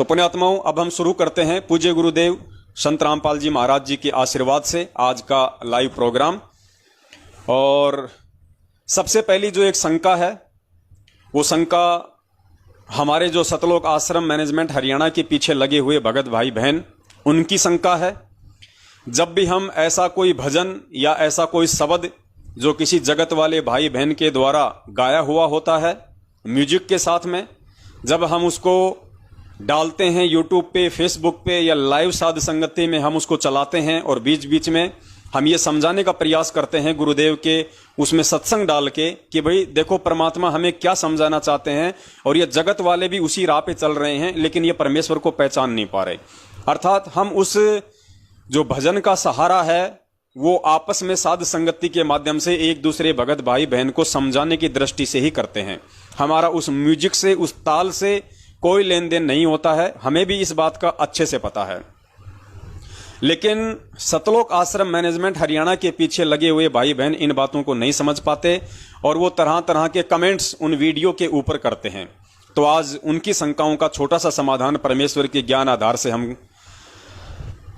तो पुण्यात्माओं, अब हम शुरू करते हैं पूज्य गुरुदेव संत रामपाल जी महाराज जी के आशीर्वाद से आज का लाइव प्रोग्राम। और सबसे पहली जो एक शंका है, वो शंका हमारे जो सतलोक आश्रम मैनेजमेंट हरियाणा के पीछे लगे हुए भगत भाई बहन, उनकी शंका है। जब भी हम ऐसा कोई भजन या ऐसा कोई शब्द जो किसी जगत वाले भाई बहन के द्वारा गाया हुआ होता है म्यूजिक के साथ में, जब हम उसको डालते हैं यूट्यूब पे, फेसबुक पे या लाइव साध संगति में हम उसको चलाते हैं और बीच बीच में हम ये समझाने का प्रयास करते हैं गुरुदेव के उसमें सत्संग डाल के कि भाई देखो परमात्मा हमें क्या समझाना चाहते हैं, और ये जगत वाले भी उसी राह पे चल रहे हैं लेकिन ये परमेश्वर को पहचान नहीं पा रहे। अर्थात हम उस जो भजन का सहारा है वो आपस में साध संगति के माध्यम से एक दूसरे भगत भाई बहन को समझाने की दृष्टि से ही करते हैं। हमारा उस म्यूजिक से, उस ताल से कोई लेन देन नहीं होता है, हमें भी इस बात का अच्छे से पता है। लेकिन सतलोक आश्रम मैनेजमेंट हरियाणा के पीछे लगे हुए भाई बहन इन बातों को नहीं समझ पाते और वो तरह तरह के कमेंट्स उन वीडियो के ऊपर करते हैं। तो आज उनकी शंकाओं का छोटा सा समाधान परमेश्वर के ज्ञान आधार से हम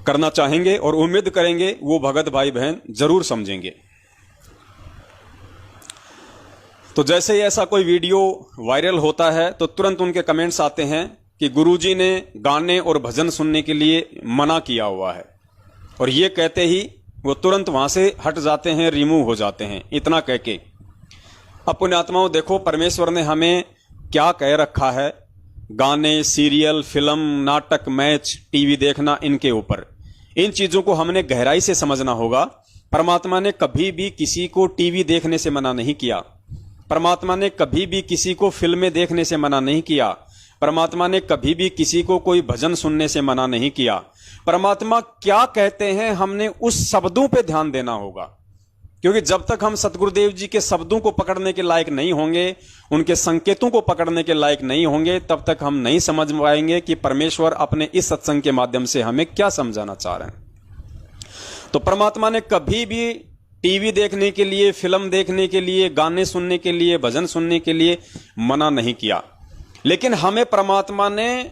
करना चाहेंगे और उम्मीद करेंगे वो भगत भाई बहन जरूर समझेंगे। तो जैसे ही ऐसा कोई वीडियो वायरल होता है तो तुरंत उनके कमेंट्स आते हैं कि गुरुजी ने गाने और भजन सुनने के लिए मना किया हुआ है, और ये कहते ही वो तुरंत वहां से हट जाते हैं, रिमूव हो जाते हैं। इतना कह के अब पुण्यात्माओं देखो परमेश्वर ने हमें क्या कह रखा है, गाने, सीरियल, फिल्म, नाटक, मैच, टीवी देखना, इनके ऊपर इन चीजों को हमने गहराई से समझना होगा। परमात्मा ने कभी भी किसी को टीवी देखने से मना नहीं किया, परमात्मा ने कभी भी किसी को फिल्में देखने से मना नहीं किया, परमात्मा ने कभी भी किसी को कोई भजन सुनने से मना नहीं किया। परमात्मा क्या कहते हैं हमने उस शब्दों पे ध्यान देना होगा, क्योंकि जब तक हम सतगुरुदेव जी के शब्दों को पकड़ने के लायक नहीं होंगे, उनके संकेतों को पकड़ने के लायक नहीं होंगे, तब तक हम नहीं समझ पाएंगे कि परमेश्वर अपने इस सत्संग के माध्यम से हमें क्या समझाना चाह रहे हैं। तो परमात्मा ने कभी भी टीवी देखने के लिए, फिल्म देखने के लिए, गाने सुनने के लिए, भजन सुनने के लिए मना नहीं किया। लेकिन हमें परमात्मा ने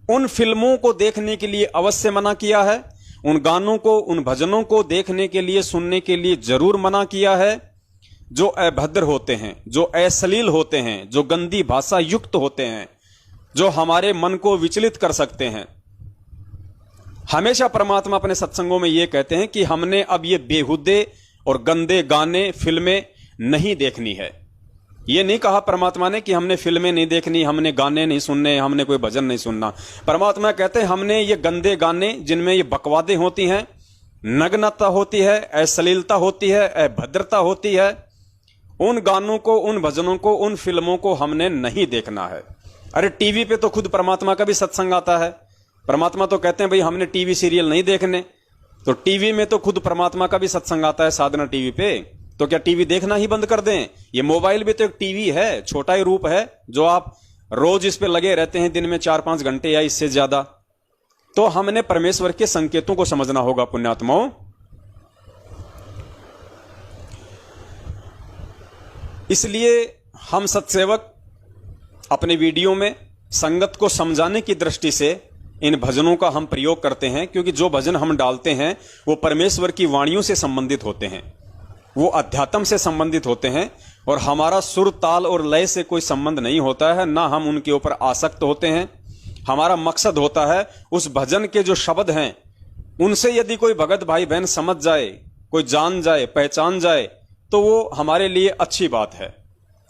उन फिल्मों को देखने के लिए अवश्य मना किया है, उन गानों को, उन भजनों को देखने के लिए, सुनने के लिए जरूर मना किया है जो अभद्र होते हैं, जो अश्लील होते हैं, जो गंदी भाषा युक्त होते हैं, जो हमारे मन को विचलित कर सकते हैं। हमेशा परमात्मा अपने सत्संगों में यह कहते हैं कि हमने अब ये बेहुदे और गंदे गाने, फिल्में नहीं देखनी है। ये नहीं कहा परमात्मा ने कि हमने फिल्में नहीं देखनी, हमने गाने नहीं सुनने, हमने कोई भजन नहीं सुनना। परमात्मा कहते हैं हमने ये गंदे गाने जिनमें ये बकवादें होती हैं, नग्नता होती है, अश्लीलता होती है, अभद्रता होती है, उन गानों को, उन भजनों को, उन फिल्मों को हमने नहीं देखना है। अरे टीवी पे तो खुद परमात्मा का भी सत्संग आता है। परमात्मा तो कहते हैं भाई हमने टीवी सीरियल नहीं देखने, तो टीवी में तो खुद परमात्मा का भी सत्संग आता है साधना टीवी पे। तो क्या टीवी देखना ही बंद कर दें? ये मोबाइल भी तो एक टीवी है, छोटा ही रूप है जो आप रोज इस पे लगे रहते हैं, दिन में 4-5 घंटे या इससे ज्यादा। तो हमने परमेश्वर के संकेतों को समझना होगा पुण्यात्माओं। इसलिए हम सत्सेवक अपने वीडियो में संगत को समझाने की दृष्टि से इन भजनों का हम प्रयोग करते हैं, क्योंकि जो भजन हम डालते हैं वो परमेश्वर की वाणियों से संबंधित होते हैं, वो अध्यात्म से संबंधित होते हैं, और हमारा सुर, ताल और लय से कोई संबंध नहीं होता है, ना हम उनके ऊपर आसक्त होते हैं। हमारा मकसद होता है उस भजन के जो शब्द हैं उनसे यदि कोई भगत भाई बहन समझ जाए, कोई जान जाए, पहचान जाए, तो वो हमारे लिए अच्छी बात है।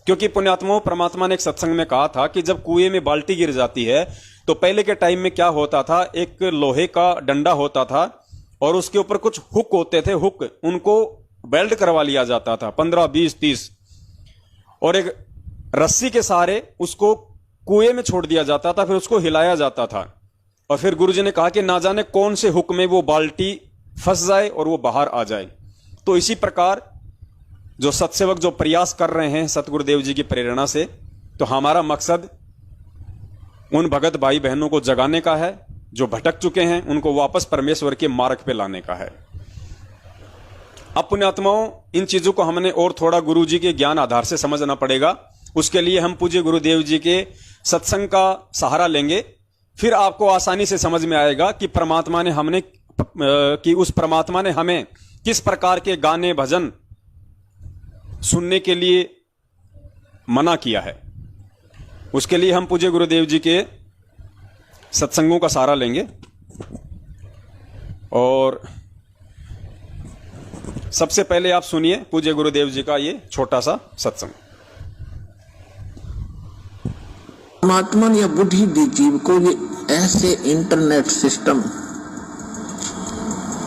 क्योंकि पुण्यात्माओं, परमात्मा ने एक सत्संग में कहा था कि जब कुएं में बाल्टी गिर जाती है तो पहले के टाइम में क्या होता था, एक लोहे का डंडा होता था और उसके ऊपर कुछ हुक होते थे, हुक, उनको वेल्ड करवा लिया जाता था 15, 20, 30, और एक रस्सी के सहारे उसको कुएं में छोड़ दिया जाता था, फिर उसको हिलाया जाता था। और फिर गुरुजी ने कहा कि ना जाने कौन से हुक में वो बाल्टी फंस जाए और वो बाहर आ जाए। तो इसी प्रकार जो सत्सेवक जो प्रयास कर रहे हैं सतगुरुदेव जी की प्रेरणा से, तो हमारा मकसद उन भगत भाई बहनों को जगाने का है जो भटक चुके हैं, उनको वापस परमेश्वर के मार्ग पे लाने का है। अब पुण्यात्माओं, इन चीजों को हमने और थोड़ा गुरुजी के ज्ञान आधार से समझना पड़ेगा। उसके लिए हम पूज्य गुरुदेव जी के सत्संग का सहारा लेंगे, फिर आपको आसानी से समझ में आएगा कि परमात्मा ने उस परमात्मा ने हमें किस प्रकार के गाने भजन सुनने के लिए मना किया है। उसके लिए हम पूज्य गुरुदेव जी के सत्संगों का सहारा लेंगे और सबसे पहले आप सुनिए पूज्य गुरुदेव जी का ये छोटा सा सत्संग। परमात्मा ने बुद्धि दी जीव को ये ऐसे इंटरनेट सिस्टम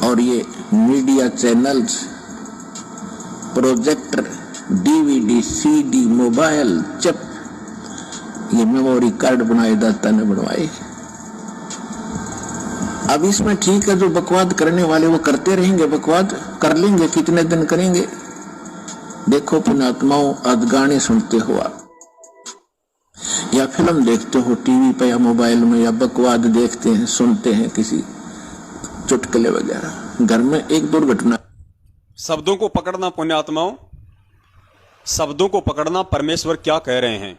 और ये media channels, projector, DVD, CD, mobile, chip, ये मेमोरी कार्ड बनाए दाता ने बनवाए। अब इसमें ठीक है, जो बकवाद करने वाले वो करते रहेंगे, बकवाद कर लेंगे, कितने दिन करेंगे। देखो पुण्यात्माओं, आज गाने सुनते हो आप या फिल्म देखते हो टीवी पे या मोबाइल में, या बकवाद देखते हैं, सुनते हैं किसी चुटकुले वगैरह, घर में एक दुर्घटना। शब्दों को पकड़ना पुण्यात्माओं, शब्दों को पकड़ना। परमेश्वर क्या कह रहे हैं?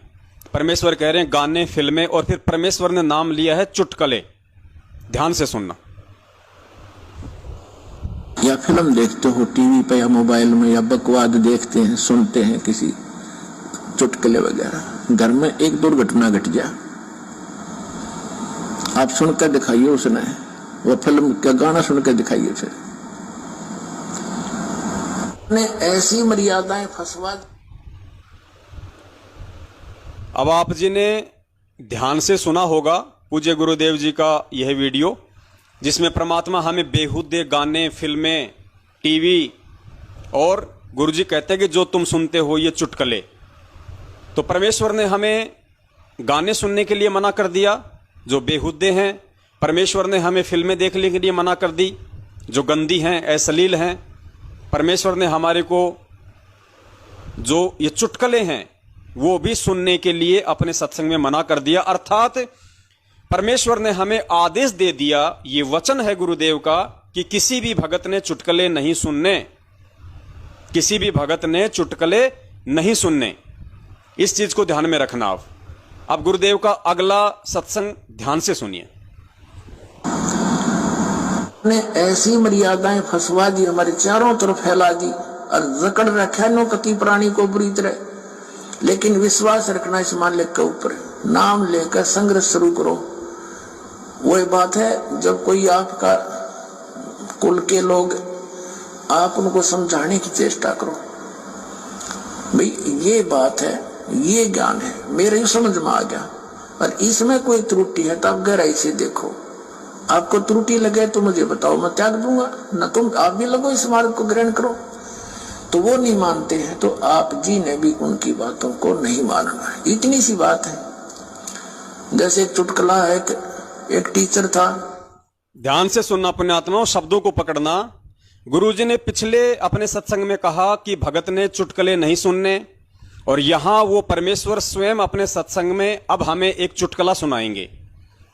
परमेश्वर कह रहे हैं गाने, फिल्में, और फिर परमेश्वर ने नाम लिया है चुटकुले। ध्यान से सुनना। या फिल्म देखते हो टीवी पे या मोबाइल में, या बकवाद देखते हैं, सुनते हैं किसी चुटकुले वगैरह, घर में एक दुर्घटना घट जाए, आप सुनकर दिखाइए उसने, वो फिल्म का गाना सुनकर दिखाइए। फिर ने ऐसी मर्यादाएं फंसवा। अब आप जी ने ध्यान से सुना होगा पूज्य गुरुदेव जी का यह वीडियो, जिसमें परमात्मा हमें बेहुदे गाने, फिल्में, टीवी, और गुरुजी कहते हैं कि जो तुम सुनते हो ये चुटकुले। तो परमेश्वर ने हमें गाने सुनने के लिए मना कर दिया जो बेहुदे हैं। परमेश्वर ने हमें फिल्में देखने के लिए मना कर दी जो गंदी हैं, अश्लील हैं। परमेश्वर ने हमारे को जो ये चुटकुले हैं वो भी सुनने के लिए अपने सत्संग में मना कर दिया। अर्थात परमेश्वर ने हमें आदेश दे दिया, ये वचन है गुरुदेव का, कि किसी भी भगत ने चुटकुले नहीं सुनने, किसी भी भगत ने चुटकुले नहीं सुनने। इस चीज को ध्यान में रखना। अब गुरुदेव का अगला सत्संग ध्यान से सुनिए। ने ऐसी मर्यादाएं फंसवा दी, हमारे चारों तरफ फैला दी और जकड़ रखा नो कति प्राणी को बुरी तरह। लेकिन विश्वास रखना इस मालिक के ऊपर, नाम लेकर संघर्ष शुरू करो। वही बात है, जब कोई आपका कुल के लोग, आप उनको समझाने की चेष्टा करो, भाई ये बात है, ये ज्ञान है, मेरे समझ में आ गया, और इसमें कोई त्रुटि है तो आप गहराई से देखो। आपको त्रुटि लगे तो मुझे बताओ, मैं त्याग दूंगा, न तुम आप भी लगो इस मार्ग को ग्रहण करो। तो वो नहीं मानते हैं, तो आप जी ने भी उनकी बातों को नहीं मानना है। इतनी सी बात है। जैसे एक चुटकुला है, एक टीचर था। ध्यान से सुनना पुण्यात्माओं, शब्दों को पकड़ना। गुरुजी ने पिछले अपने सत्संग में कहा कि भगत ने चुटकुले नहीं सुनने, और यहां वो परमेश्वर स्वयं अपने सत्संग में अब हमें एक चुटकुला सुनाएंगे।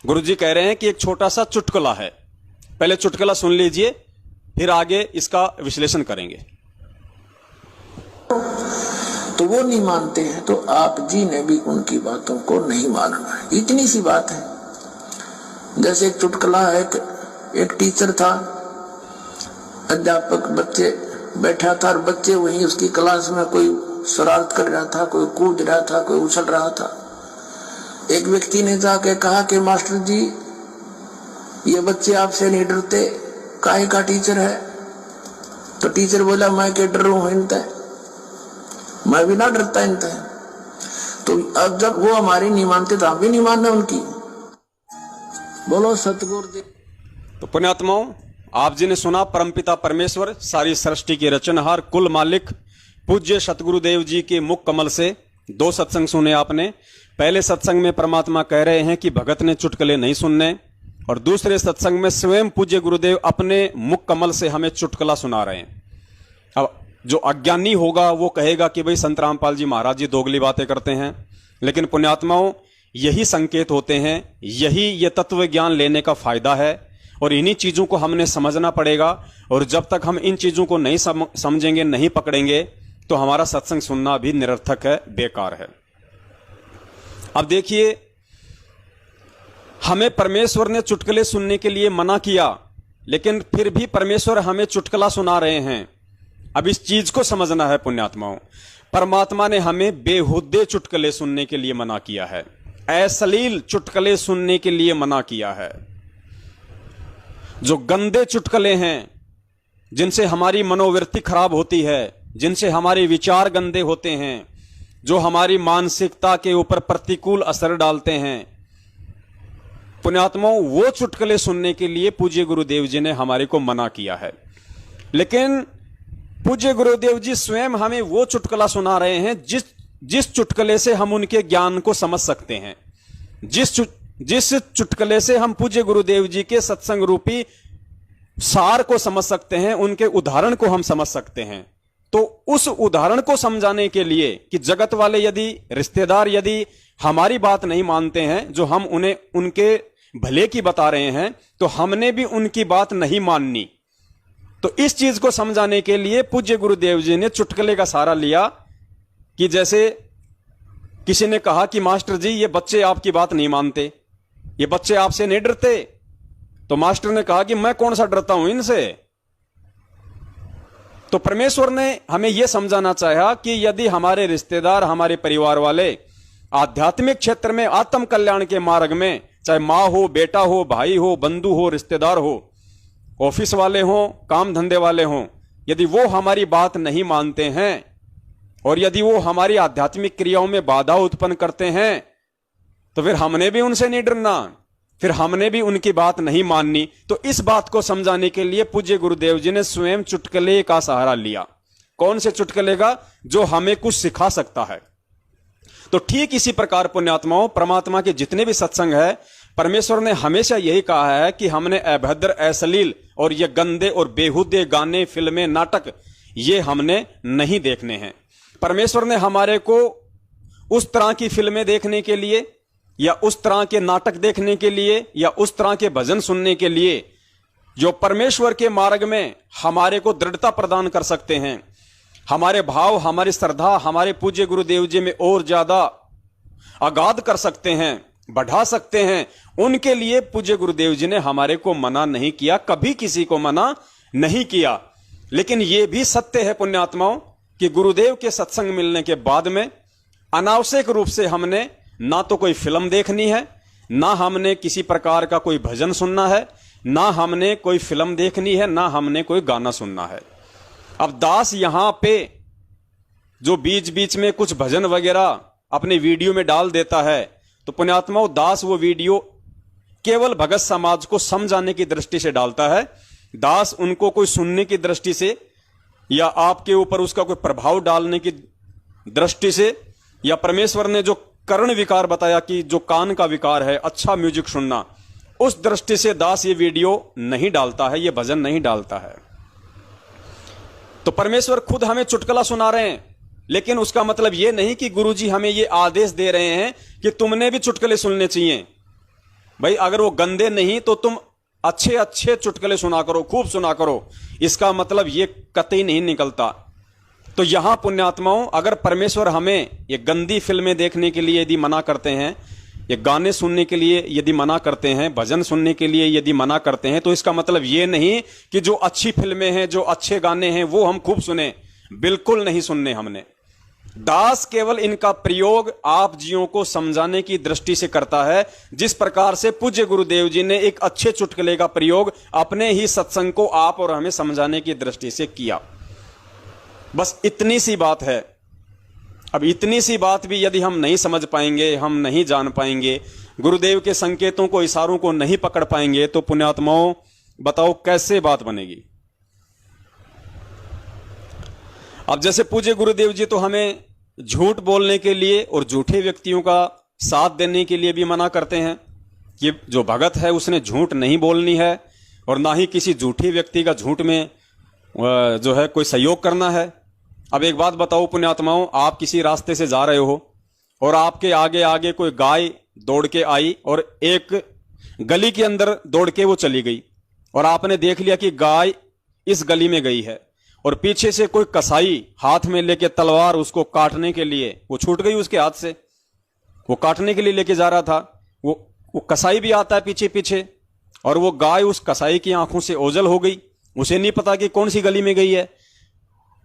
गुरुजी कह रहे हैं कि एक छोटा सा चुटकुला है, पहले चुटकुला सुन लीजिए, फिर आगे इसका विश्लेषण करेंगे। तो वो नहीं मानते हैं, तो आप जी ने भी उनकी बातों को नहीं मानना है। इतनी सी बात है। जैसे एक चुटकुला है, एक टीचर था, अध्यापक बच्चे बैठा था, और बच्चे वहीं उसकी क्लास में कोई शरारत कर रहा था, कोई कूद रहा था, कोई उछल रहा था। एक व्यक्ति ने जाके कहा कि मास्टर जी, ये बच्चे आपसे नहीं डरते, काहे का टीचर है? तो टीचर बोला, मैं क्या डर रहा हूं इनते, मैं भी ना डरता इनते। तो अब जब वो हमारी नहीं मानते तो हम भी नहीं मानना उनकी। बोलो सतगुरुदेव। तो पुण्यात्माओं, आप जी ने सुना परमपिता परमेश्वर, सारी सृष्टि के रचनहार, कुल मालिक पूज्य सतगुरुदेव जी के मुख कमल से दो सत्संग सुने आपने। पहले सत्संग में परमात्मा कह रहे हैं कि भगत ने चुटकुले नहीं सुनने, और दूसरे सत्संग में स्वयं पूज्य गुरुदेव अपने मुख कमल से हमें चुटकुला सुना रहे हैं। अब जो अज्ञानी होगा वो कहेगा कि भाई संत रामपाल जी महाराज जी दोगली बातें करते हैं, लेकिन पुण्यात्माओं यही संकेत होते हैं, यही ये तत्व ज्ञान लेने का फायदा है, और इन्हीं चीजों को हमने समझना पड़ेगा। और जब तक हम इन चीजों को नहीं समझेंगे, नहीं पकड़ेंगे, तो हमारा सत्संग सुनना भी निरर्थक है, बेकार है। अब देखिए, हमें परमेश्वर ने चुटकुले सुनने के लिए मना किया, लेकिन फिर भी परमेश्वर हमें चुटकुला सुना रहे हैं। अब इस चीज को समझना है पुण्यात्माओं, परमात्मा ने हमें बेहुद्दे चुटकुले सुनने के लिए मना किया है, अश्लील चुटकुले सुनने के लिए मना किया है। जो गंदे चुटकुले हैं, जिनसे हमारी मनोवृत्ति खराब होती है, जिनसे हमारे विचार गंदे होते हैं, जो हमारी मानसिकता के ऊपर प्रतिकूल असर डालते हैं, पुण्यात्माओं वो चुटकुले सुनने के लिए पूज्य गुरुदेव जी ने हमारे को मना किया है। लेकिन पूज्य गुरुदेव जी स्वयं हमें वो चुटकुला सुना रहे हैं जिस चुटकुले से हम उनके ज्ञान को समझ सकते हैं, जिस चुटकुले से हम पूज्य गुरुदेव जी के सत्संग रूपी सार को समझ सकते हैं, उनके उदाहरण को हम समझ सकते हैं। तो उस उदाहरण को समझाने के लिए कि जगत वाले यदि, रिश्तेदार यदि हमारी बात नहीं मानते हैं, जो हम उन्हें उनके भले की बता रहे हैं, तो हमने भी उनकी बात नहीं माननी। तो इस चीज को समझाने के लिए पूज्य गुरुदेव जी ने चुटकुले का सहारा लिया कि जैसे किसी ने कहा कि मास्टर जी ये बच्चे आपकी बात नहीं मानते, ये बच्चे आपसे नहीं डरते। तो मास्टर ने कहा कि मैं कौन सा डरता हूं इनसे। तो परमेश्वर ने हमें यह समझाना चाहा कि यदि हमारे रिश्तेदार, हमारे परिवार वाले आध्यात्मिक क्षेत्र में, आत्म कल्याण के मार्ग में, चाहे मां हो, बेटा हो, भाई हो, बंधु हो, रिश्तेदार हो, ऑफिस वाले हों, काम धंधे वाले हों, यदि वो हमारी बात नहीं मानते हैं और यदि वो हमारी आध्यात्मिक क्रियाओं में बाधा उत्पन्न करते हैं, तो फिर हमने भी उनसे नहीं डरना, फिर हमने भी उनकी बात नहीं माननी। तो इस बात को समझाने के लिए पूज्य गुरुदेव जी ने स्वयं चुटकुले का सहारा लिया। कौन से चुटकुले का? जो हमें कुछ सिखा सकता है। तो ठीक इसी प्रकार पुण्यात्माओं, परमात्मा के जितने भी सत्संग है, परमेश्वर ने हमेशा यही कहा है कि हमने अभद्र, अश्लील और ये गंदे और बेहुदे गाने, फिल्में, नाटक ये हमने नहीं देखने हैं। परमेश्वर ने हमारे को उस तरह की फिल्में देखने के लिए या उस तरह के नाटक देखने के लिए या उस तरह के भजन सुनने के लिए जो परमेश्वर के मार्ग में हमारे को दृढ़ता प्रदान कर सकते हैं, हमारे भाव, हमारी श्रद्धा हमारे पूज्य गुरुदेव जी में और ज्यादा आगाध कर सकते हैं, बढ़ा सकते हैं, उनके लिए पूज्य गुरुदेव जी ने हमारे को मना नहीं किया, कभी किसी को मना नहीं किया। लेकिन यह भी सत्य है पुण्यात्माओं कि गुरुदेव के सत्संग मिलने के बाद में अनावश्यक रूप से हमने ना तो कोई फिल्म देखनी है, ना हमने किसी प्रकार का कोई भजन सुनना है, ना हमने कोई फिल्म देखनी है, ना हमने कोई गाना सुनना है। अब दास यहां पे जो बीच बीच में कुछ भजन वगैरह अपने वीडियो में डाल देता है, तो पुण्यात्माओं दास वो वीडियो केवल भगत समाज को समझाने की दृष्टि से डालता है। दास उनको कोई सुनने की दृष्टि से या आपके ऊपर उसका कोई प्रभाव डालने की दृष्टि से, या परमेश्वर ने जो कर्ण विकार बताया कि जो कान का विकार है, अच्छा म्यूजिक सुनना, उस दृष्टि से दास ये वीडियो नहीं डालता है, ये भजन नहीं डालता है। तो परमेश्वर खुद हमें चुटकुला सुना रहे हैं, लेकिन उसका मतलब यह नहीं कि गुरुजी हमें यह आदेश दे रहे हैं कि तुमने भी चुटकुले सुनने चाहिए। भाई अगर वो गंदे नहीं तो तुम अच्छे अच्छे चुटकुले सुना करो, खूब सुना करो, इसका मतलब यह कतई नहीं निकलता। तो यहां पुण्यात्माओं, अगर परमेश्वर हमें ये गंदी फिल्में देखने के लिए यदि मना करते हैं, ये गाने सुनने के लिए यदि मना करते हैं, भजन सुनने के लिए यदि मना करते हैं, तो इसका मतलब ये नहीं कि जो अच्छी फिल्में हैं, जो अच्छे गाने हैं, वो हम खूब सुने। बिल्कुल नहीं सुनने हमने। दास केवल इनका प्रयोग आप जियों को समझाने की दृष्टि से करता है, जिस प्रकार से पूज्य गुरुदेव जी ने एक अच्छे चुटकुले का प्रयोग अपने ही सत्संग को आप और हमें समझाने की दृष्टि से किया। बस इतनी सी बात है। अब इतनी सी बात भी यदि हम नहीं समझ पाएंगे, हम नहीं जान पाएंगे, गुरुदेव के संकेतों को, इशारों को नहीं पकड़ पाएंगे, तो पुण्यात्माओं बताओ कैसे बात बनेगी। अब जैसे पूज्य गुरुदेव जी तो हमें झूठ बोलने के लिए और झूठे व्यक्तियों का साथ देने के लिए भी मना करते हैं कि जो भगत है उसने झूठ नहीं बोलनी है और ना ही किसी झूठे व्यक्ति का झूठ में जो है कोई सहयोग करना है। अब एक बात बताओ पुण्यात्माओं, आप किसी रास्ते से जा रहे हो और आपके आगे आगे कोई गाय दौड़ के आई और एक गली के अंदर दौड़ के वो चली गई और आपने देख लिया कि गाय इस गली में गई है और पीछे से कोई कसाई हाथ में लेके तलवार उसको काटने के लिए, वो छूट गई उसके हाथ से, वो काटने के लिए लेके जा रहा था, वो वो कसाई भी आता है पीछे पीछे, और वो गाय उस कसाई की आंखों से ओझल हो गई, उसे नहीं पता कि कौन सी गली में गई है।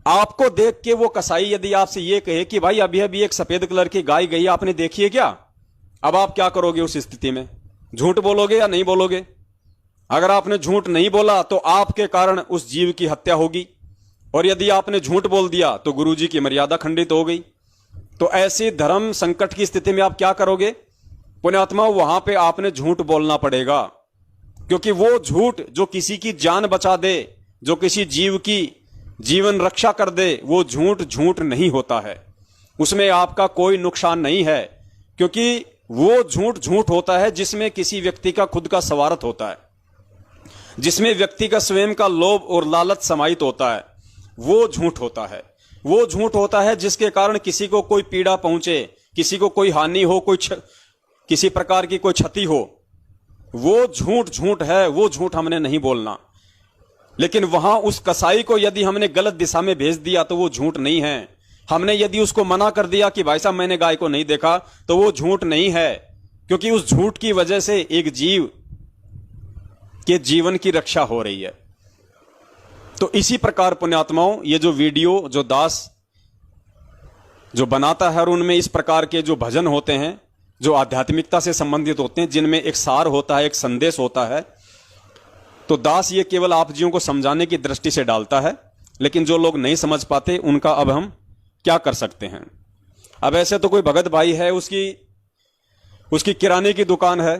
आपको देख के वो कसाई यदि आपसे ये कहे कि भाई अभी अभी एक सफेद कलर की गाय गई, आपने देखी है क्या? अब आप क्या करोगे उस स्थिति में? झूठ बोलोगे या नहीं बोलोगे? अगर आपने झूठ नहीं बोला तो आपके कारण उस जीव की हत्या होगी, और यदि आपने झूठ बोल दिया तो गुरुजी की मर्यादा खंडित हो गई। तो ऐसी धर्म संकट की स्थिति में आप क्या करोगे? पुण्यात्मा, वहां पे आपने झूठ बोलना पड़ेगा, क्योंकि वो झूठ जो किसी की जान बचा दे, जो किसी जीव की जीवन रक्षा कर दे, वो झूठ झूठ नहीं होता है, उसमें आपका कोई नुकसान नहीं है। क्योंकि वो झूठ झूठ होता है जिसमें किसी व्यक्ति का खुद का स्वार्थ होता है, जिसमें व्यक्ति का स्वयं का लोभ और लालच समाहित होता है, वो झूठ होता है। वो झूठ होता है जिसके कारण किसी को कोई पीड़ा पहुंचे, किसी को कोई हानि हो, किसी प्रकार की कोई क्षति हो, वो झूठ झूठ है, वो झूठ हमने नहीं बोलना। लेकिन वहां उस कसाई को यदि हमने गलत दिशा में भेज दिया तो वो झूठ नहीं है। हमने यदि उसको मना कर दिया कि भाई साहब मैंने गाय को नहीं देखा, तो वो झूठ नहीं है, क्योंकि उस झूठ की वजह से एक जीव के जीवन की रक्षा हो रही है। तो इसी प्रकार पुण्यात्माओं, ये जो वीडियो जो दास जो बनाता है और उनमें इस प्रकार के जो भजन होते हैं जो आध्यात्मिकता से संबंधित होते हैं, जिनमें एक सार होता है, एक संदेश होता है, तो दास ये केवल आप जियों को समझाने की दृष्टि से डालता है। लेकिन जो लोग नहीं समझ पाते उनका अब हम क्या कर सकते हैं? अब ऐसे तो कोई भगत भाई है, उसकी किराने की दुकान है,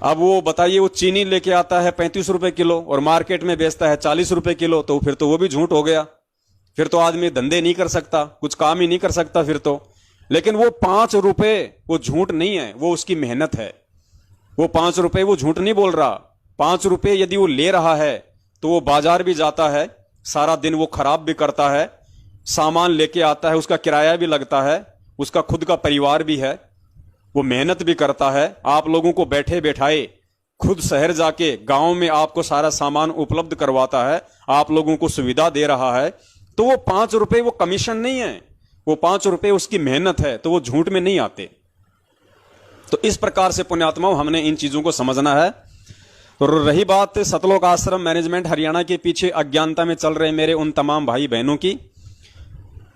अब वो बताइए वो चीनी लेके आता है 35 रुपए किलो और मार्केट में बेचता है 40 रुपए किलो, तो फिर तो वो भी झूठ हो गया। फिर तो आदमी धंधे नहीं कर सकता, कुछ काम ही नहीं कर सकता फिर तो। लेकिन वो 5 रुपए वो झूठ नहीं है, वो उसकी मेहनत है। वो 5 रुपए वो झूठ नहीं बोल रहा। 5 रुपए यदि वो ले रहा है तो वो बाजार भी जाता है, सारा दिन वो खराब भी करता है, सामान लेके आता है, उसका किराया भी लगता है, उसका खुद का परिवार भी है, वो मेहनत भी करता है, आप लोगों को बैठे बैठाए खुद शहर जाके गांव में आपको सारा सामान उपलब्ध करवाता है, आप लोगों को सुविधा दे रहा है। तो वो 5 रुपए वो कमीशन नहीं है, वो 5 रुपए उसकी मेहनत है, तो वो झूठ में नहीं आते। तो इस प्रकार से पुण्यात्माओं हमने इन चीजों को समझना है। तो रही बात सतलोक आश्रम मैनेजमेंट हरियाणा के पीछे अज्ञानता में चल रहे मेरे उन तमाम भाई बहनों की,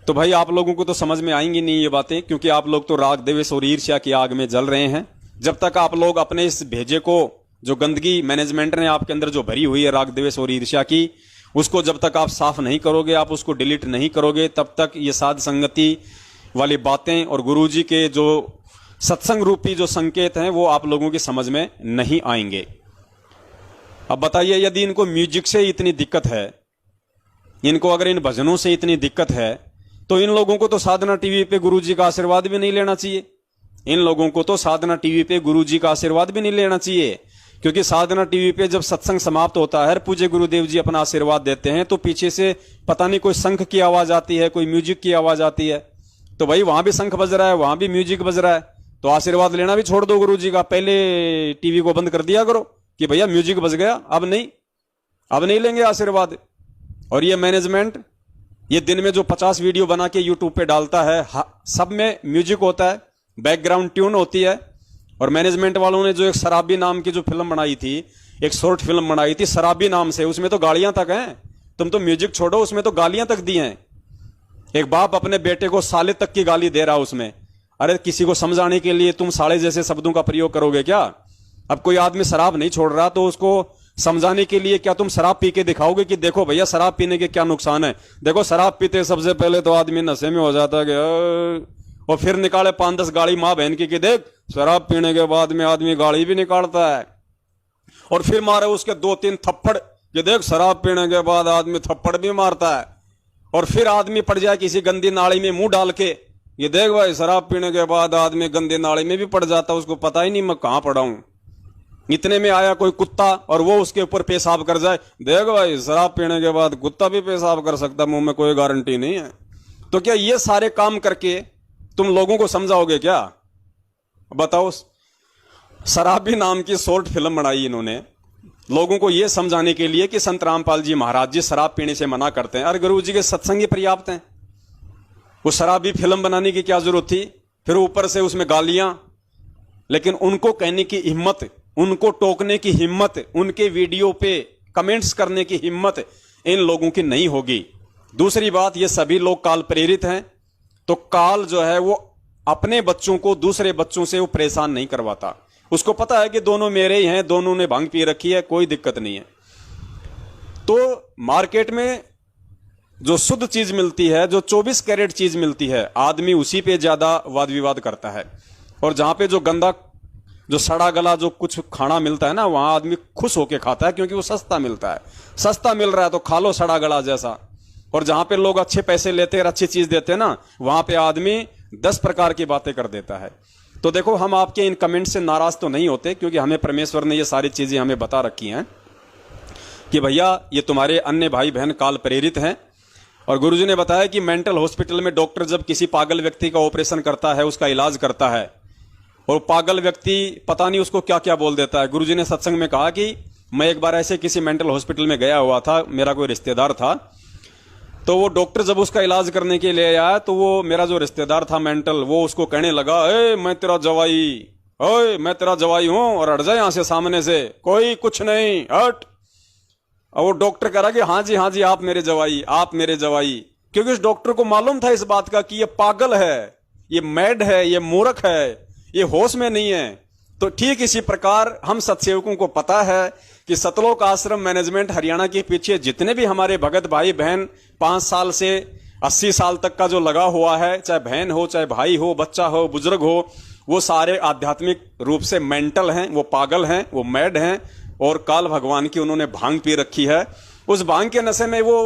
तो भाई आप लोगों को तो समझ में आएंगी नहीं ये बातें, क्योंकि आप लोग तो राग द्वेष और ईर्ष्या की आग में जल रहे हैं। जब तक आप लोग अपने इस भेजे को, जो गंदगी मैनेजमेंट ने आपके अंदर जो भरी हुई है राग द्वेष और ईर्ष्या की, उसको जब तक आप साफ नहीं करोगे, आप उसको डिलीट नहीं करोगे, तब तक ये साध संगति वाली बातें और गुरुजी के जो सत्संग रूपी जो संकेत हैं वो आप लोगों की समझ में नहीं आएंगे। अब बताइए, यदि इनको म्यूजिक से इतनी दिक्कत है, इनको अगर इन भजनों से इतनी दिक्कत है, तो इन लोगों को तो साधना टीवी पे गुरुजी का आशीर्वाद भी नहीं लेना चाहिए। इन लोगों को तो साधना टीवी पे गुरुजी का आशीर्वाद भी नहीं लेना चाहिए, क्योंकि साधना टीवी पे जब सत्संग समाप्त होता है, पूज्य गुरुदेव जी अपना आशीर्वाद देते हैं, तो पीछे से पता नहीं कोई शंख की आवाज आती है, कोई म्यूजिक की आवाज आती है। तो भाई वहां भी शंख बज रहा है, वहां भी म्यूजिक बज रहा है, तो आशीर्वाद लेना भी छोड़ दो गुरुजी का। पहले टीवी को बंद कर दिया करो कि भैया म्यूजिक बज गया, अब नहीं लेंगे आशीर्वाद। और ये मैनेजमेंट ये दिन में जो 50 वीडियो बना के यूट्यूब पे डालता है, सब में म्यूजिक होता है, बैकग्राउंड ट्यून होती है। और मैनेजमेंट वालों ने जो एक शराबी नाम की जो फिल्म बनाई थी, एक शॉर्ट फिल्म बनाई थी शराबी नाम से, उसमें तो गालियां तक हैं। तुम तो म्यूजिक छोड़ो, उसमें तो गालियां तक दी हैं। एक बाप अपने बेटे को साले तक की गाली दे रहा उसमें। अरे किसी को समझाने के लिए तुम साले जैसे शब्दों का प्रयोग करोगे क्या? अब कोई आदमी शराब नहीं छोड़ रहा तो उसको समझाने के लिए क्या तुम शराब पी के दिखाओगे कि देखो भैया शराब पीने के क्या नुकसान है? देखो शराब पीते सबसे पहले तो आदमी नशे में हो जाता है, और फिर निकाले 5-10 गाड़ी माँ बहन की कि देख शराब पीने के बाद में आदमी गाड़ी भी निकालता है, और फिर मारे उसके 2-3 थप्पड़ कि देख शराब पीने के बाद आदमी थप्पड़ भी मारता है, और फिर आदमी पड़ जाए किसी गंदी नाली में मुंह डाल के, ये देख भाई शराब पीने के बाद आदमी गंदी नाली में भी पड़ जाता, उसको पता ही नहीं मैं कहां पड़ा हूं। इतने में आया कोई कुत्ता और वो उसके ऊपर पेशाब कर जाए, देख भाई शराब पीने के बाद कुत्ता भी पेशाब कर सकता, मुंह में कोई गारंटी नहीं है। तो क्या ये सारे काम करके तुम लोगों को समझाओगे क्या? बताओ। शराबी नाम की शॉर्ट फिल्म बनाई इन्होंने लोगों को यह समझाने के लिए कि संत रामपाल जी महाराज जी शराब पीने से मना करते हैं। अरे गुरु जी के सत्संग ही पर्याप्त हैं, वो शराबी फिल्म बनाने की क्या जरूरत थी? फिर ऊपर से उसमें गालियां। लेकिन उनको कहने की हिम्मत, उनको टोकने की हिम्मत, उनके वीडियो पे कमेंट्स करने की हिम्मत इन लोगों की नहीं होगी। दूसरी बात, ये सभी लोग काल प्रेरित हैं, तो काल जो है वो अपने बच्चों को दूसरे बच्चों से वो परेशान नहीं करवाता। उसको पता है कि दोनों मेरे ही हैं, दोनों ने भांग पी रखी है, कोई दिक्कत नहीं है। तो मार्केट में जो शुद्ध चीज मिलती है, जो 24 कैरेट चीज मिलती है, आदमी उसी पे ज्यादा वाद विवाद करता है। और जहां पे जो गंदा, जो सड़ा गला जो कुछ खाना मिलता है ना, वहां आदमी खुश होके खाता है, क्योंकि वो सस्ता मिलता है। सस्ता मिल रहा है तो खा लो सड़ा गला जैसा। और जहां पे लोग अच्छे पैसे लेते हैं, अच्छी चीज देते हैं ना, वहां पे आदमी 10 प्रकार की बातें कर देता है। तो देखो, हम आपके इन कमेंट से नाराज तो नहीं होते, क्योंकि हमें परमेश्वर ने ये सारी चीजें हमें बता रखी हैं कि भैया ये तुम्हारे अन्य भाई बहन काल प्रेरित हैं। और गुरुजी ने बताया कि मेंटल हॉस्पिटल में डॉक्टर जब किसी पागल व्यक्ति का ऑपरेशन करता है, उसका इलाज करता है, और पागल व्यक्ति पता नहीं उसको क्या क्या बोल देता है। गुरुजी ने सत्संग में कहा कि मैं एक बार ऐसे किसी मेंटल हॉस्पिटल में गया हुआ था, मेरा कोई रिश्तेदार था, तो वो डॉक्टर जब उसका इलाज करने के लिए आया, तो वो मेरा जो रिश्तेदार था मेंटल, वो उसको कहने लगा, ए मैं तेरा जवाई, ओए मैं तेरा जवाई हूं, और हट जा यहां से, सामने से, कोई कुछ नहीं, हट। और वो डॉक्टर कह रहा कि हाँ जी आप मेरे जवाई, आप मेरे जवाई। क्योंकि उस डॉक्टर को मालूम था इस बात का कि ये पागल है, ये मैड है, ये मूर्ख है, ये होश में नहीं है। तो ठीक इसी प्रकार हम सत्सेवकों को पता है कि सतलोक आश्रम मैनेजमेंट हरियाणा के पीछे जितने भी हमारे भगत भाई बहन 5 साल से 80 साल तक का जो लगा हुआ है, चाहे बहन हो, चाहे भाई हो, बच्चा हो, बुजुर्ग हो, वो सारे आध्यात्मिक रूप से मेंटल हैं, वो पागल हैं, वो मैड हैं, और काल भगवान की उन्होंने भांग पी रखी है। उस भांग के नशे में वो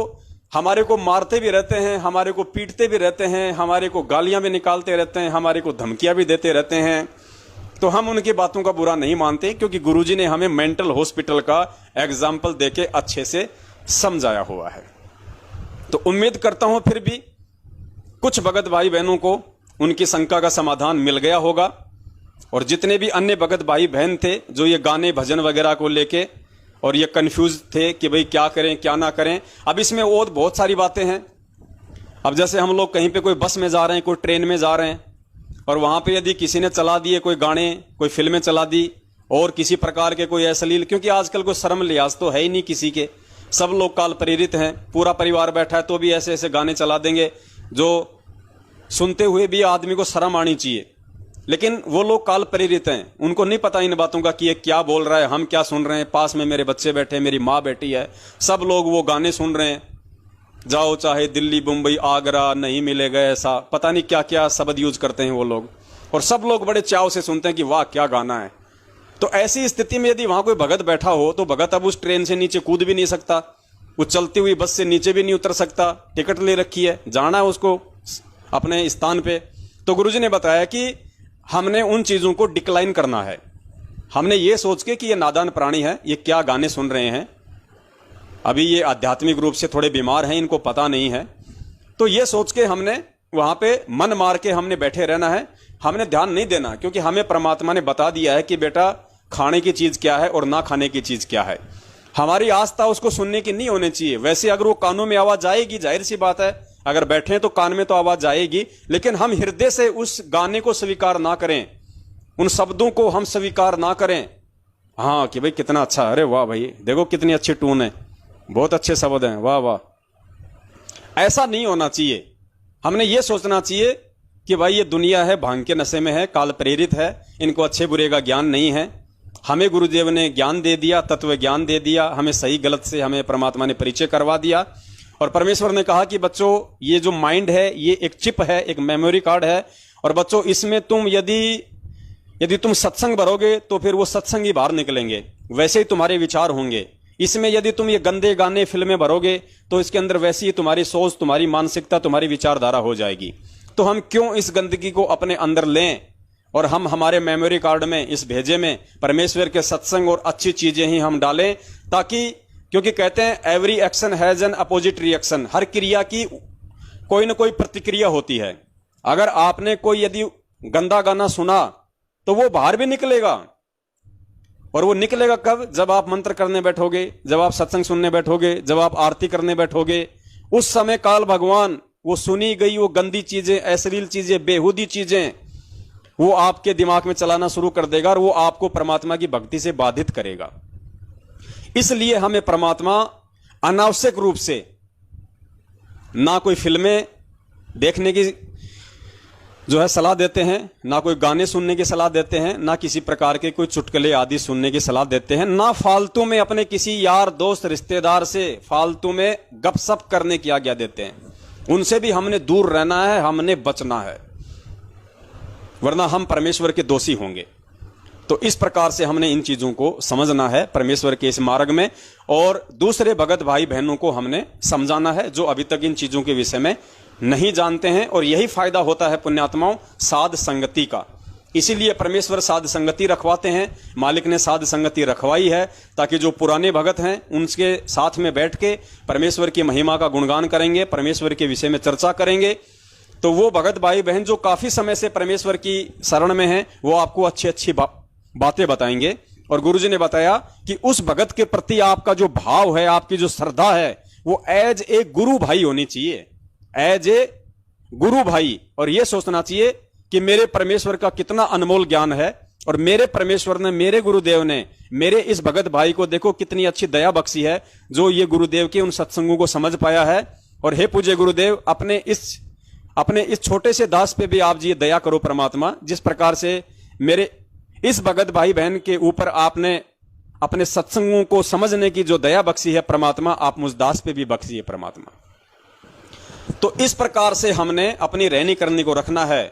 हमारे को मारते भी रहते हैं, हमारे को पीटते भी रहते हैं, हमारे को गालियां भी निकालते रहते हैं, हमारे को धमकियां भी देते रहते हैं। तो हम उनकी बातों का बुरा नहीं मानते, क्योंकि गुरुजी ने हमें मेंटल हॉस्पिटल का एग्जाम्पल देके अच्छे से समझाया हुआ है। तो उम्मीद करता हूं फिर भी कुछ भगत भाई बहनों को उनकी शंका का समाधान मिल गया होगा। और जितने भी अन्य भगत भाई बहन थे जो ये गाने भजन वगैरह को लेके और ये कंफ्यूज थे कि भाई क्या करें क्या ना करें, अब इसमें और बहुत सारी बातें हैं। अब जैसे हम लोग कहीं पे कोई बस में जा रहे हैं, कोई ट्रेन में जा रहे हैं, और वहां पे यदि किसी ने चला दिए कोई गाने, कोई फिल्में चला दी, और किसी प्रकार के कोई अश्लील, क्योंकि आजकल कोई शर्म लिहाज तो है ही नहीं किसी के, सब लोग काल प्रेरित हैं, पूरा परिवार बैठा है तो भी ऐसे ऐसे गाने चला देंगे जो सुनते हुए भी आदमी को शर्म आनी चाहिए। लेकिन वो लोग काल प्रेरित हैं, उनको नहीं पता इन बातों का कि ये क्या बोल रहा है, हम क्या सुन रहे हैं, पास में मेरे बच्चे बैठे, मेरी माँ बैठी है, सब लोग वो गाने सुन रहे हैं, जाओ चाहे दिल्ली मुंबई आगरा नहीं मिलेगा ऐसा, पता नहीं क्या क्या शब्द यूज करते हैं वो लोग, और सब लोग बड़े चाव से सुनते हैं कि वाह क्या गाना है। तो ऐसी स्थिति में यदि वहां कोई भगत बैठा हो तो भगत अब उस ट्रेन से नीचे कूद भी नहीं सकता, वो चलती हुई बस से नीचे भी नहीं उतर सकता, टिकट ले रखी है, जाना है उसको अपने स्थान पे। तो गुरुजी ने बताया कि हमने उन चीजों को डिक्लाइन करना है। हमने ये सोच के कि ये नादान प्राणी है, ये क्या गाने सुन रहे हैं, अभी ये आध्यात्मिक रूप से थोड़े बीमार हैं, इनको पता नहीं है, तो ये सोच के हमने वहां पे मन मार के हमने बैठे रहना है, हमने ध्यान नहीं देना, क्योंकि हमें परमात्मा ने बता दिया है कि बेटा खाने की चीज क्या है और ना खाने की चीज क्या है। हमारी आस्था उसको सुनने की नहीं होनी चाहिए। वैसे अगर वो कानों में आवाज आएगी, जाहिर सी बात है, अगर बैठे हैं तो कान में तो आवाज आएगी, लेकिन हम हृदय से उस गाने को स्वीकार ना करें, उन शब्दों को हम स्वीकार ना करें। हाँ कि भाई कितना अच्छा, अरे वाह भाई देखो कितनी अच्छी टून है, बहुत अच्छे शब्द हैं, वाह वाह, ऐसा नहीं होना चाहिए। हमने ये सोचना चाहिए कि भाई ये दुनिया है, भांग के नशे में है, काल प्रेरित है, इनको अच्छे बुरे का ज्ञान नहीं है। हमें गुरुदेव ने ज्ञान दे दिया, तत्व ज्ञान दे दिया, हमें सही गलत से हमें परमात्मा ने परिचय करवा दिया। और परमेश्वर ने कहा कि बच्चों ये जो माइंड है ये एक चिप है, एक मेमोरी कार्ड है, और बच्चों इसमें तुम यदि तुम सत्संग भरोगे तो फिर वो सत्संग ही बाहर निकलेंगे, वैसे ही तुम्हारे विचार होंगे। इसमें यदि तुम ये गंदे गाने फिल्में भरोगे तो इसके अंदर वैसी ही तुम्हारी सोच, तुम्हारी मानसिकता, तुम्हारी विचारधारा हो जाएगी। तो हम क्यों इस गंदगी को अपने अंदर लें, और हम हमारे मेमोरी कार्ड में, इस भेजे में परमेश्वर के सत्संग और अच्छी चीजें ही हम डालें, ताकि, क्योंकि कहते हैं every action has an opposite reaction, हर क्रिया की कोई ना कोई प्रतिक्रिया होती है। अगर आपने कोई यदि गंदा गाना सुना तो वो बाहर भी निकलेगा, और वो निकलेगा कब? जब आप मंत्र करने बैठोगे, जब आप सत्संग सुनने बैठोगे, जब आप आरती करने बैठोगे, उस समय काल भगवान वो सुनी गई वो गंदी चीजें, अश्लील चीजें, बेहूदी चीजें, वो आपके दिमाग में चलाना शुरू कर देगा और वो आपको परमात्मा की भक्ति से बाधित करेगा। इसलिए हमें परमात्मा अनावश्यक रूप से ना कोई फिल्में देखने की जो है सलाह देते हैं, ना कोई गाने सुनने की सलाह देते हैं, ना किसी प्रकार के कोई चुटकुले आदि सुनने की सलाह देते हैं, ना फालतू में अपने किसी यार दोस्त रिश्तेदार से फालतू में गपशप करने की आज्ञा देते हैं। उनसे भी हमने दूर रहना है, हमने बचना है, वरना हम परमेश्वर के दोषी होंगे। तो इस प्रकार से हमने इन चीजों को समझना है परमेश्वर के इस मार्ग में, और दूसरे भगत भाई बहनों को हमने समझाना है जो अभी तक इन चीजों के विषय में नहीं जानते हैं। और यही फायदा होता है पुण्यात्माओं साध संगति का। इसीलिए परमेश्वर साध संगति रखवाते हैं, मालिक ने साध संगति रखवाई है ताकि जो पुराने भगत हैं उनके साथ में बैठ के परमेश्वर की महिमा का गुणगान करेंगे, परमेश्वर के विषय में चर्चा करेंगे। तो वो भगत भाई बहन जो काफी समय से परमेश्वर की शरण में हैं, वो आपको अच्छी अच्छी बातें बताएंगे। और गुरुजी ने बताया कि उस भगत के प्रति आपका जो भाव है, आपकी जो श्रद्धा है, वो एज ए गुरु भाई होनी चाहिए, एज ए गुरु भाई। और ये सोचना चाहिए कि मेरे परमेश्वर का कितना अनमोल ज्ञान है, और मेरे परमेश्वर ने, मेरे गुरुदेव ने मेरे इस भगत भाई को देखो कितनी अच्छी दया बख्शी है, जो ये गुरुदेव के उन सत्संगों को समझ पाया है। और हे पूज्य गुरुदेव, अपने इस छोटे से दास पे भी आप जी दया करो परमात्मा। जिस प्रकार से मेरे इस भगत भाई बहन के ऊपर आपने अपने सत्संगों को समझने की जो दया बख्शी है परमात्मा, आप मुझ दास पे भी बख्शिए परमात्मा। तो इस प्रकार से हमने अपनी रहनी करनी को रखना है।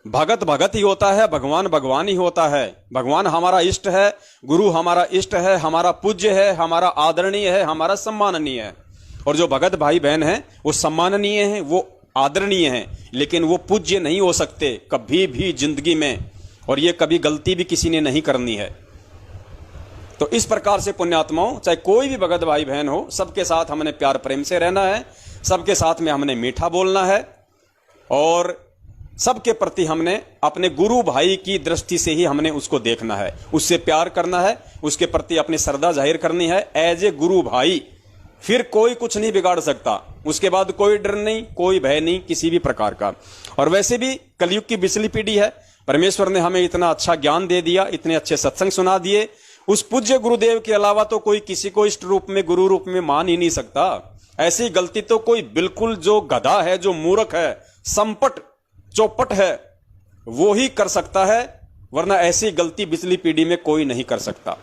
भगत भगत ही होता है, भगवान भगवान ही होता है। भगवान हमारा इष्ट है, गुरु हमारा इष्ट है, हमारा पूज्य है, हमारा आदरणीय है, हमारा सम्माननीय है। और जो भगत भाई बहन हैं वो सम्माननीय हैं, वो आदरणीय हैं, लेकिन वो पूज्य नहीं हो सकते कभी भी जिंदगी में। और ये कभी गलती भी किसी ने नहीं करनी है। तो इस प्रकार से पुण्यात्माओं, चाहे कोई भी भगत भाई बहन हो, सबके साथ हमने प्यार प्रेम से रहना है, सबके साथ में हमने मीठा बोलना है, और सबके प्रति हमने अपने गुरु भाई की दृष्टि से ही हमने उसको देखना है, उससे प्यार करना है, उसके प्रति अपनी श्रद्धा जाहिर करनी है एज ए गुरु भाई। फिर कोई कुछ नहीं बिगाड़ सकता, उसके बाद कोई डर नहीं, कोई भय नहीं किसी भी प्रकार का। और वैसे भी कलयुग की बिचली पीढ़ी है, परमेश्वर ने हमें इतना अच्छा ज्ञान दे दिया, इतने अच्छे सत्संग सुना दिए, उस पूज्य गुरुदेव के अलावा तो कोई किसी को इष्ट रूप में, गुरु रूप में मान ही नहीं सकता। ऐसी गलती तो कोई बिल्कुल जो गधा है, जो मूर्ख है, संपट चौपट है, वो ही कर सकता है, वरना ऐसी गलती बिचली पीढ़ी में कोई नहीं कर सकता।